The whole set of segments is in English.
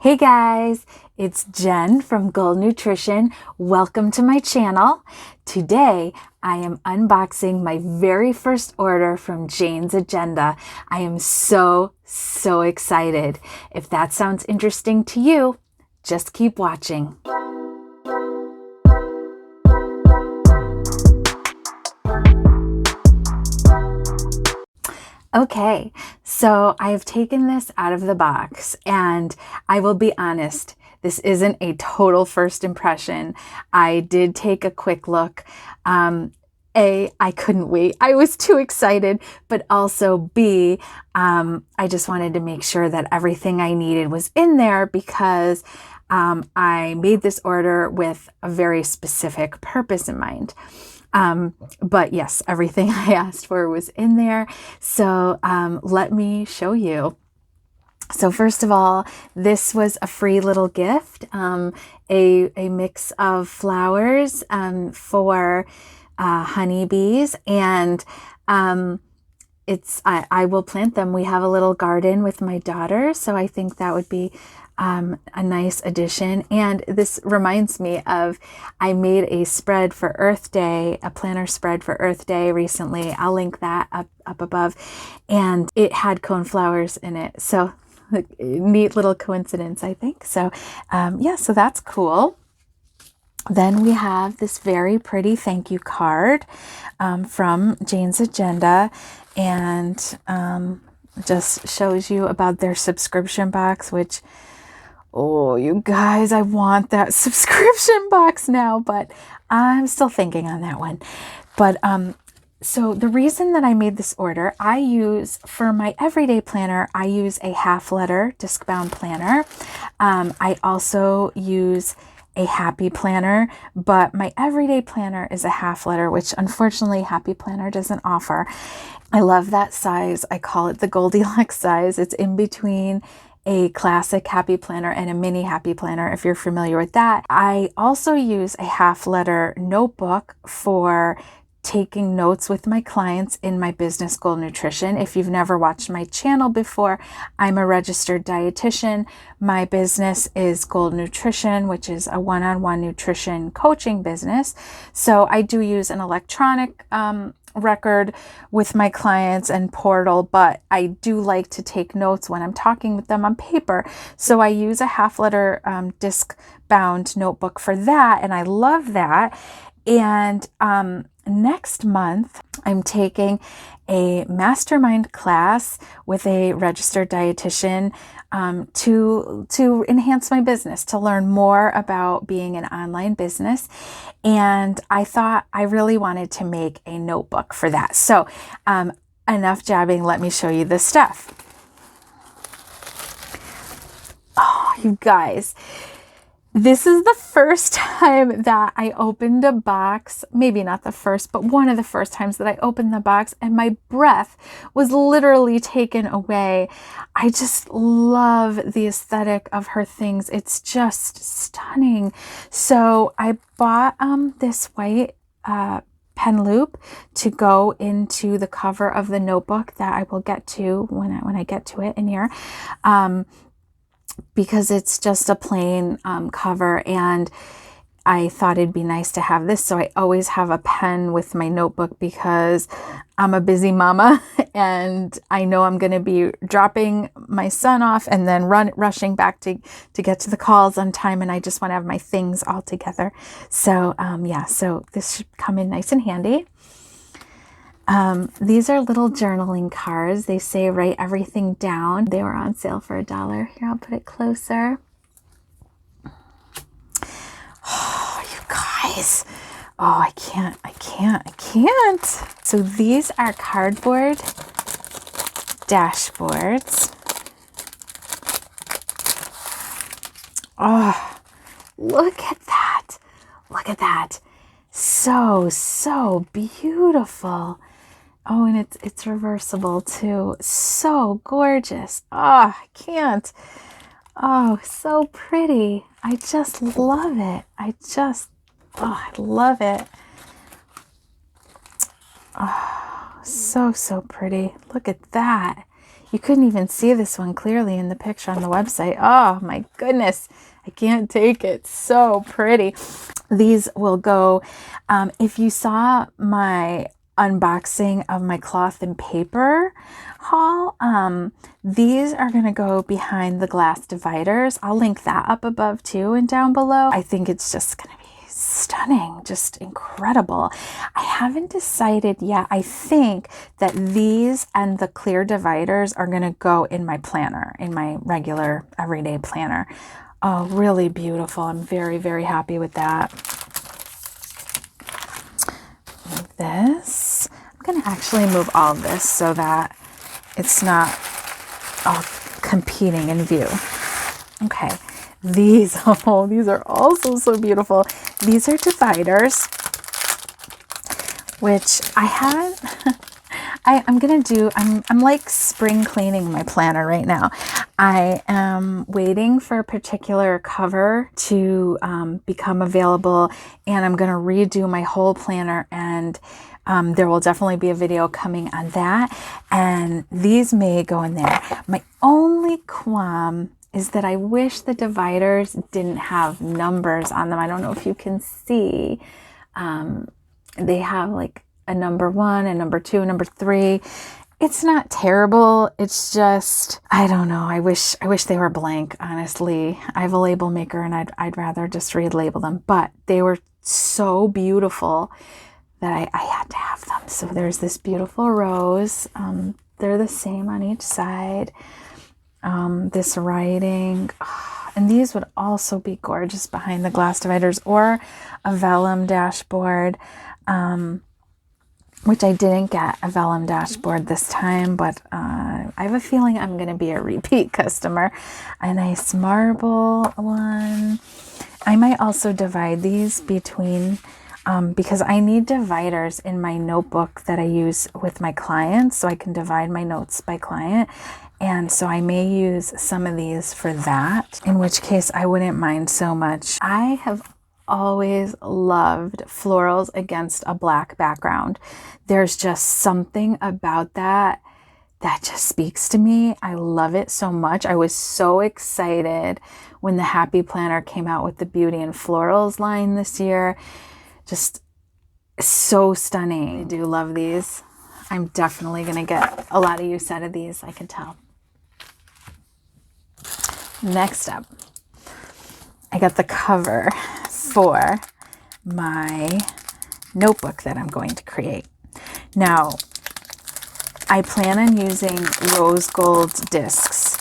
Hey guys, it's Jen from Gold Nutrition. Welcome to my channel. Today, I am unboxing my very first order from Jane's Agenda. I am so excited. If that sounds interesting to you, just keep watching. Okay, so I have taken this out of the box and I will be honest, this isn't a total first impression. I did take a quick look. I couldn't wait. I was too excited, but also B, I just wanted to make sure that everything I needed was in there because I made this order with a very specific purpose in mind. But yes, everything I asked for was in there. So let me show you. So first of all, this was a free little gift, a mix of flowers for honeybees, and I will plant them. We have a little garden with my daughter, so I think that would be a nice addition. And this reminds me of, I made a spread for Earth Day, a planner spread for Earth Day recently. I'll link that up above, and it had coneflowers in it. So neat little coincidence, I think. So yeah, so that's cool. Then we have this very pretty thank you card from Jane's Agenda, and just shows you about their subscription box, which, oh, you guys, I want that subscription box now, but I'm still thinking on that one. But so the reason that I made this order, I use, for my everyday planner, I use a half-letter disc-bound planner. I also use a happy planner, but my everyday planner is a half-letter, which unfortunately Happy Planner doesn't offer. I love that size. I call it the Goldilocks size. It's in between a classic Happy Planner and a mini Happy Planner, if you're familiar with that. I also use a half-letter notebook for taking notes with my clients in my business, Gold Nutrition. If you've never watched my channel before, I'm a registered dietitian. My business is Gold Nutrition, which is a one-on-one nutrition coaching business. So I do use an electronic record with my clients and portal, but I do like to take notes when I'm talking with them on paper. So I use a half-letter disc bound notebook for that, and I love that. And next month, I'm taking a mastermind class with a registered dietitian to enhance my business, to learn more about being an online business. And I thought I really wanted to make a notebook for that. So enough jabbing, let me show you the stuff. Oh, you guys. This is the first time that I opened a box, maybe not the first, but one of the first times that I opened the box, and my breath was literally taken away. I just love the aesthetic of her things. It's just stunning. So I bought this white pen loop to go into the cover of the notebook that I will get to when I get to it in here. Because it's just a plain cover, and I thought it'd be nice to have this. So I always have a pen with my notebook because I'm a busy mama and I know I'm going to be dropping my son off and then rushing back to get to the calls on time, and I just want to have my things all together. So yeah, so this should come in nice and handy. These are little journaling cards. They say write everything down. They were on sale for $1. Here, I'll put it closer. Oh, you guys. Oh, I can't. So these are cardboard dashboards. Oh, look at that. Look at that. So beautiful. Oh, and it's reversible too. So gorgeous. Oh, I can't. Oh, so pretty. I just love it. I love it. Oh, so pretty. Look at that. You couldn't even see this one clearly in the picture on the website. Oh my goodness, I can't take it. So pretty. These will go, if you saw my unboxing of my cloth and paper haul, these are going to go behind the glass dividers. I'll link that up above too and down below. I think it's just going to be stunning, just incredible. I haven't decided yet. I think that these and the clear dividers are going to go in my planner, in my regular everyday planner. Oh, really beautiful. I'm very, very happy with that. Like this. I'm going to actually move all of this so that it's not all competing in view. Okay. These are also so beautiful. These are dividers, which I haven't, I'm like spring cleaning my planner right now. I am waiting for a particular cover to become available, and I'm going to redo my whole planner, and there will definitely be a video coming on that, and these may go in there. My only qualm is that I wish the dividers didn't have numbers on them. I don't know if you can see. They have like a number 1 and number 2 and number 3. It's not terrible. It's just, I don't know. I wish they were blank, honestly. I have a label maker and I'd rather just relabel them, but they were so beautiful that I had to have them. So there's this beautiful rose. They're the same on each side. This writing, and these would also be gorgeous behind the glass dividers, or a vellum dashboard, which I didn't get a vellum dashboard this time, but I have a feeling I'm going to be a repeat customer. A nice marble one. I might also divide these between, because I need dividers in my notebook that I use with my clients, so I can divide my notes by client. And so I may use some of these for that, in which case I wouldn't mind so much. I have always loved florals against a black background. There's just something about that just speaks to me. I love it so much. I was so excited when the Happy Planner came out with the Beauty and Florals line this year. Just so stunning. I do love these. I'm definitely going to get a lot of use out of these, I can tell. Next up, I got the cover for my notebook that I'm going to create. Now, I plan on using rose gold discs.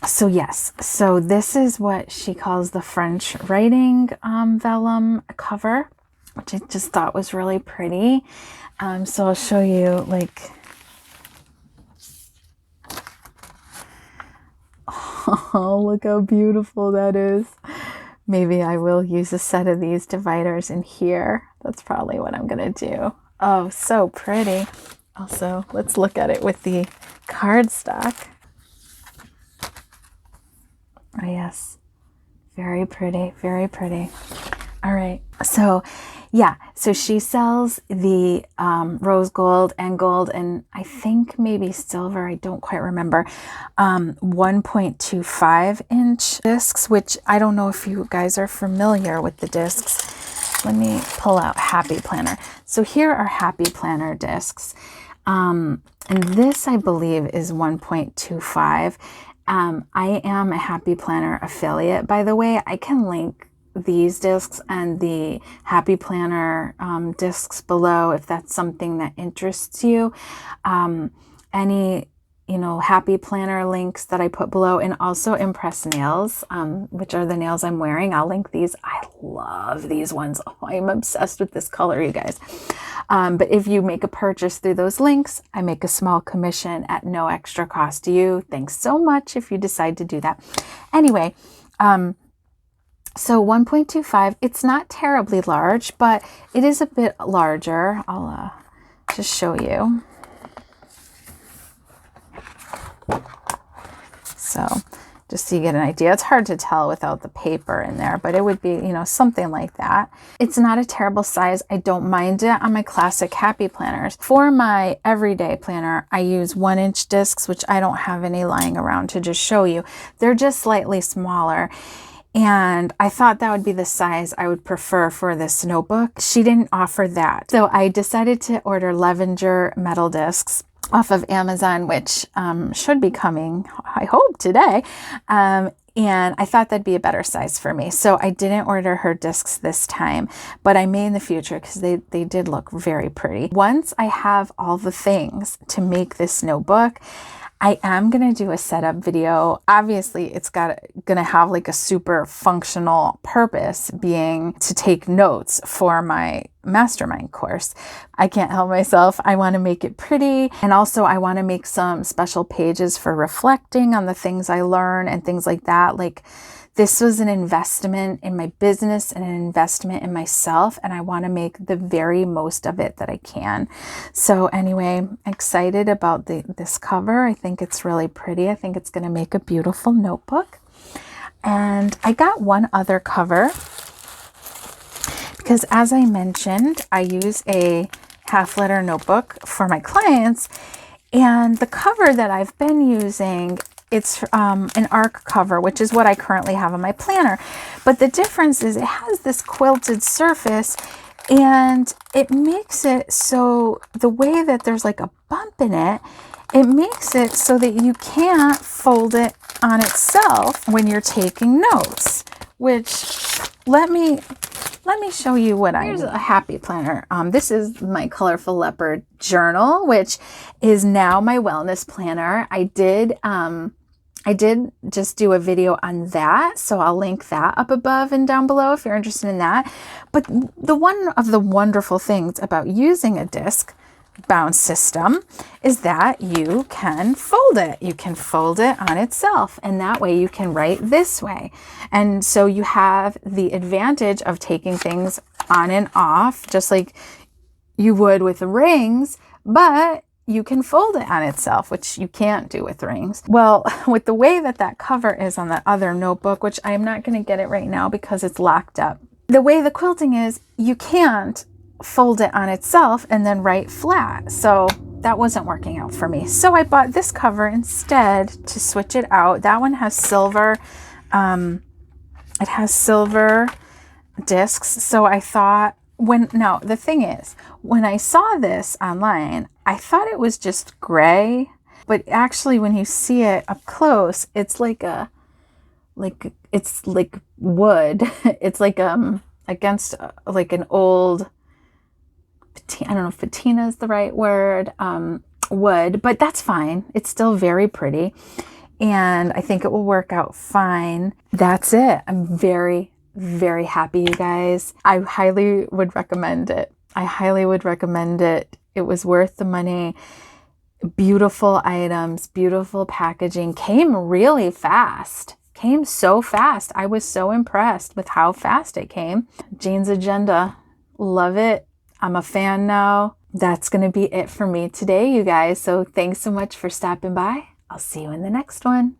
So yes, so this is what she calls the French writing vellum cover, which I just thought was really pretty. So I'll show you, like, oh, look how beautiful that is. Maybe I will use a set of these dividers in here. That's probably what I'm going to do. Oh, so pretty. Also, let's look at it with the cardstock. Oh, yes. Very pretty. Very pretty. All right. So, yeah. So she sells the rose gold, and I think maybe silver. I don't quite remember. 1.25 inch discs, which I don't know if you guys are familiar with the discs. Let me pull out Happy Planner. So here are Happy Planner discs. And this, I believe, is 1.25. I am a Happy Planner affiliate, by the way. I can link these discs and the Happy Planner discs below if that's something that interests you. Any, Happy Planner links that I put below, and also Impress Nails, which are the nails I'm wearing. I'll link these. I love these ones. Oh, I'm obsessed with this color, you guys. But if you make a purchase through those links, I make a small commission at no extra cost to you. Thanks so much if you decide to do that. Anyway, so 1.25, it's not terribly large, but it is a bit larger. I'll just show you. So just so you get an idea. It's hard to tell without the paper in there, but it would be, you know, something like that. It's not a terrible size. I don't mind it on my classic happy planners. For my everyday planner, I use 1-inch discs, which I don't have any lying around to just show you. They're just slightly smaller. And I thought that would be the size I would prefer for this notebook. She didn't offer that. So I decided to order Lavender metal discs off of Amazon, which should be coming, I hope, today. And I thought that'd be a better size for me. So I didn't order her discs this time, but I may in the future because they did look very pretty. Once I have all the things to make this notebook, I am going to do a setup video. Obviously, it's going to have like a super functional purpose, being to take notes for my mastermind course. I can't help myself. I want to make it pretty. And also I want to make some special pages for reflecting on the things I learn and things like that. Like, this was an investment in my business and an investment in myself, and I want to make the very most of it that I can. So anyway, excited about this cover. I think it's really pretty. I think it's going to make a beautiful notebook. And I got one other cover because, as I mentioned, I use a half-letter notebook for my clients, and the cover that I've been using, it's an arc cover, which is what I currently have on my planner. But the difference is it has this quilted surface, and it makes it so the way that there's like a bump in it, it makes it so that you can't fold it on itself when you're taking notes, which let me show you what Here's a happy planner. This is my colorful leopard journal, which is now my wellness planner. I did just do a video on that, so I'll link that up above and down below if you're interested in that. But one of the wonderful things about using a disc bound system is that you can fold it. You can fold it on itself, and that way you can write this way. And so you have the advantage of taking things on and off, just like you would with rings, but you can fold it on itself, which you can't do with rings. Well, with the way that cover is on that other notebook, which I'm not going to get it right now because it's locked up. The way the quilting is, you can't fold it on itself and then write flat. So that wasn't working out for me. So I bought this cover instead to switch it out. That one has silver. It has silver discs. So I thought, the thing is, when I saw this online, I thought it was just gray, but actually when you see it up close, it's it's like wood. It's like against like an old, I don't know if patina is the right word, wood, but that's fine. It's still very pretty, and I think it will work out fine. That's it. I'm very, very happy, you guys. I highly would recommend it. It was worth the money. Beautiful items, beautiful packaging, came really fast. Came so fast. I was so impressed with how fast it came. Jane's Agenda, love it. I'm a fan now. That's going to be it for me today, you guys. So thanks so much for stopping by. I'll see you in the next one.